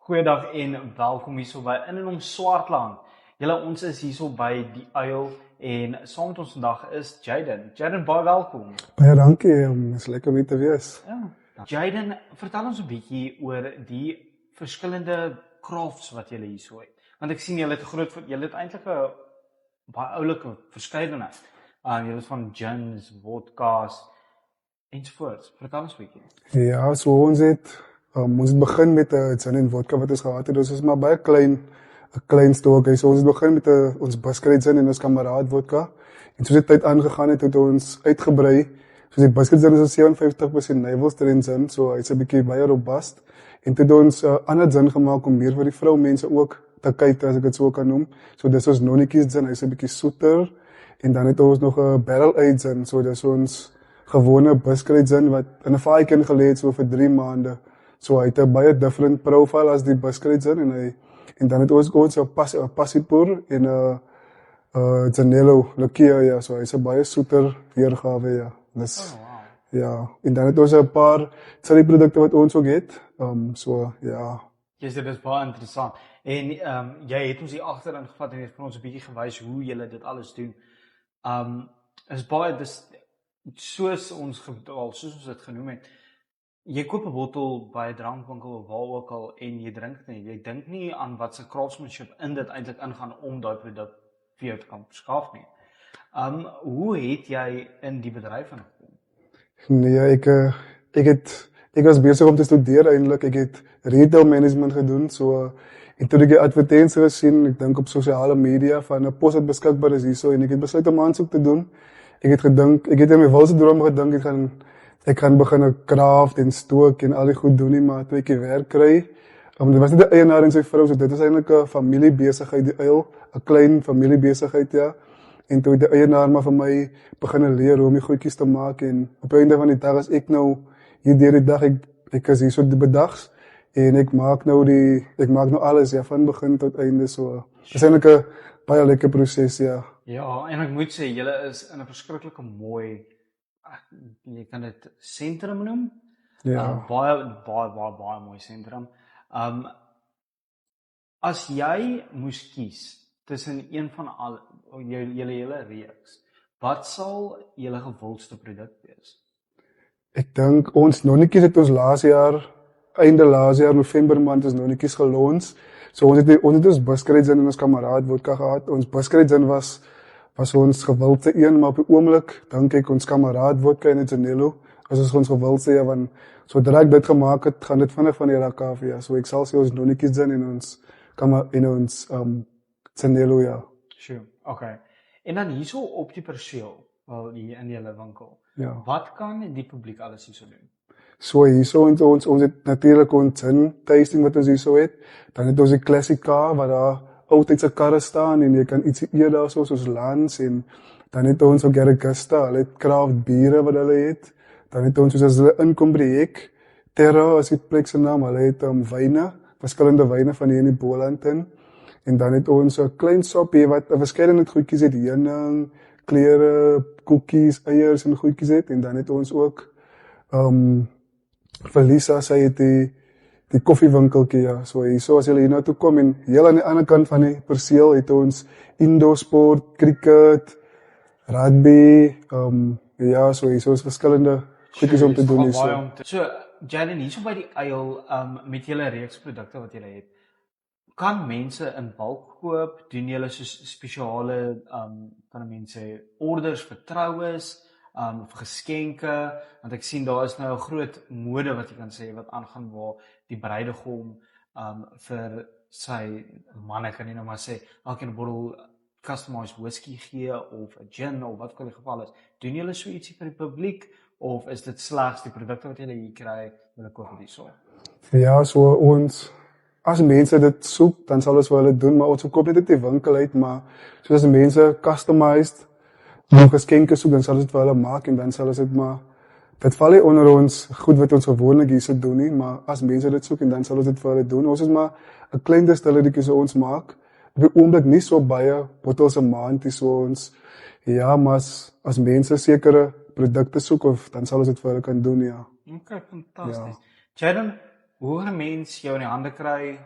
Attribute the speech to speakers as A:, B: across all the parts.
A: Goeiedag en welkom hierso by In en om Swartland. Julle, ons is hierso by die Uil en saam met ons vandag is Jaden. Jaden, baie welkom.
B: Baie dankie, is lekker om hier te wees.
A: Ja. Jaden, vertel ons 'n bietjie oor die verskillende crafts wat julle hierso het. Want ek sien julle het eintlik 'n baie oulike verskeidenheid. Julle is van gins, vodkas ensovoorts. Vertel ons 'n bietjie.
B: Ja, so ons het begin met 'n gin en vodka wat ons gehad het. Dus is maar baie klein stokie. So ons het begin met ons Buskruit gin en ons Kameraad vodka. En soos die tyd aangegaan het ons uitgebrei. Soos die Buskruit gin is 57% navelstrength gin, so hy's 'n bietjie baie robust. En toe het ons ander gin gemaak om meer vir die vroumense ook te kyk, as ek dit so kan noem. So dis ons nonnetjies gin, hy's 'n bietjie soeter. En dan het ons nog 'n barrel aged gin, so dis ons gewone Buskruit gin wat in 'n vaatjie gelê het so vir 3 maande. So hy het 'n baie different profile as die Buskruit gin en dan het ons ook 'n passiepoer en 'n Zanello liqueur, ja, so hy's 'n baie soeter weergawe, ja. Dis ja, en dan het ons 'n paar cherry produkte wat ons ook het. So ja.
A: Dit is baie interessant. En jy het ons hier agter ingevat en het vir ons 'n bietjie gewys hoe julle dit alles doen. Is baie soos ons dit genoem het. Jy koop 'n bottel by 'n drankwinkel of waar ook al en jy drink dit nie. Jy dink nie aan wat se craftsmanship in dit eintlik ingaan om daai produk vir jou te kan verskaf nie. Hoe het jy in die bedryf ingekom?
B: Nee, ek was besig om te studeer eintlik. Ek het retail management gedoen, so en toe ek die advertensies gesien, ek dink op sosiale media van 'n pos wat beskikbaar is hierso en ek het besluit om aansoek te doen. Ek het in my wildste droom gedink ek gaan begin craft en stook en al die goed doen nie, maar toe ek die werk kry. Dit was net 'n eienaar en sy vrou, so dit is eintlik 'n familiebesigheid, die Uil, 'n klein familiebesigheid, ja. En toe het die eienaar maar vir my begin leer hoe om die goedjies te maak en op die einde van die dag as ek nou hier deur die dag ek is hier so die bedags en ek maak nou alles, ja, van begin tot einde, so. Dit is eintlik 'n baie lekker proses, ja.
A: Ja, en ek moet sê julle is in 'n verskriklike mooi, jy kan dit sentrum noem.
B: Ja.
A: Baie mooi sentrum. As jy moes kies tussen een van julle hele reeks, wat sal julle gewildste produk wees?
B: Ek dink ons nonnetjies het ons einde laas jaar November maand ons nonnetjies gelons. So ons het ons Buskruit gin en ons Kameraad vodka gehad. Ons Buskruit gin was ons gewildste een, maar op die oomblik dink ek ons Kameraad vodka en Zanello is ons gewildste, ja, want sodra ek dit gemaak het, gaan dit vinnig van die rak af, ja. So ek sal sê ons nonnetjies gin en ons Zanello, ja.
A: Sure, okay. En dan hierso op die perseel, hier in julle winkel.
B: Ja.
A: Wat kan die publiek alles hierso doen?
B: So hierso ons het natuurlik ons gin tasting wat ons hierso het. Dan het ons die classic car wat daar altyd se karre staan en jy kan ietsie eet daar soos Lans en dan het ons ook Garagista, hulle het craft biere wat hulle het. Dan het ons as hulle inkom by die hek, Terra as die plek se naam, hulle het wyne, verskillende wyne van hier in die Boland in. En dan het ons 'n klein shopie wat 'n verskeidenheid goedjies het, heuning, klere, koekies, eiers en goedjies het. En dan het ons ook vir Lisa, sy het die koffiewinkeltjie, ja. So hierso as jy hier nou toe kom en heel aan die ander kant van die perseel het ons indoor sport, cricket, rugby, ja, so hierso is verskillende goedjies om te doen hierso.
A: So, Jaden, hierso by die Uil, met julle reeks produkte wat julle het, kan mense in bulk koop? Doen julle so spesiale, kan mense orders vir troues, vir geskenke, want ek sien daar is nou 'n groot mode wat jy kan sê wat aangaan waar die bruidegom vir sy manne, kan jy nou maar sê, elkeen 'n bottel customized whisky gee of 'n gin of wat ook al die geval is. Doen julle so ietsie vir die publiek of is dit slegs die produkte wat julle hier kry, julle koop dit hierso?
B: Ja, so as mense dit soek, dan sal ons vir hulle doen, maar ons koop net uit die winkel uit, maar soos as mense customized geskenke soek, dan sal ons dit vir hulle maak en dan sal ons dit maar, dit val nie onder ons goed wat ons gewoonlik hierso doen nie, maar as mense dit soek en dan sal ons dit vir hulle doen. Ons is maar 'n klein distillerytjie so ons maak. Op die oomblik nie so baie bottels 'n maand is so ons, ja, maar as mense sekere produkte soek of dan sal ons dit vir hulle kan doen, ja.
A: Okay, fantasties. Ja. Jaden, hoe gaan mense jou in die hande kry,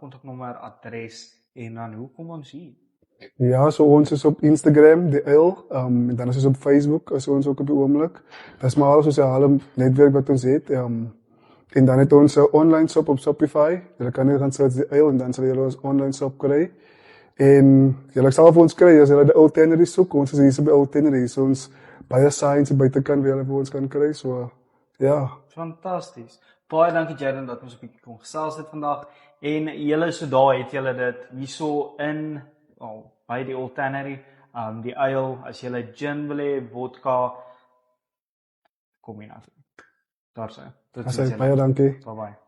A: kontaknommer, adres en dan hoe kom ons hier?
B: Ja, so ons is op Instagram, die Uil, en dan is ons op Facebook, is ons ook op die oomblik. Dat is maar al sosiale netwerk wat ons het. En dan het ons 'n online shop op Shopify. Jy kan net gaan search die Uil en dan sal jy ons online shop kry. En jy sal vir ons kry as jy die Uil Tannery soek. Ons is hier so by Uil Tannery, so ons baie signs buitekant waar jy vir ons kan kry. So ja.
A: Fantasties. Baie dankie Jaden dat ons 'n bietjie kon gesels het vandag. En julle so daar het julle dit hierso in by die Uil Tannery, die Uil, as julle gin wil hê, vodka, kom hier na. Daar sê. Tot
B: Baie dankie.
A: Bye bye.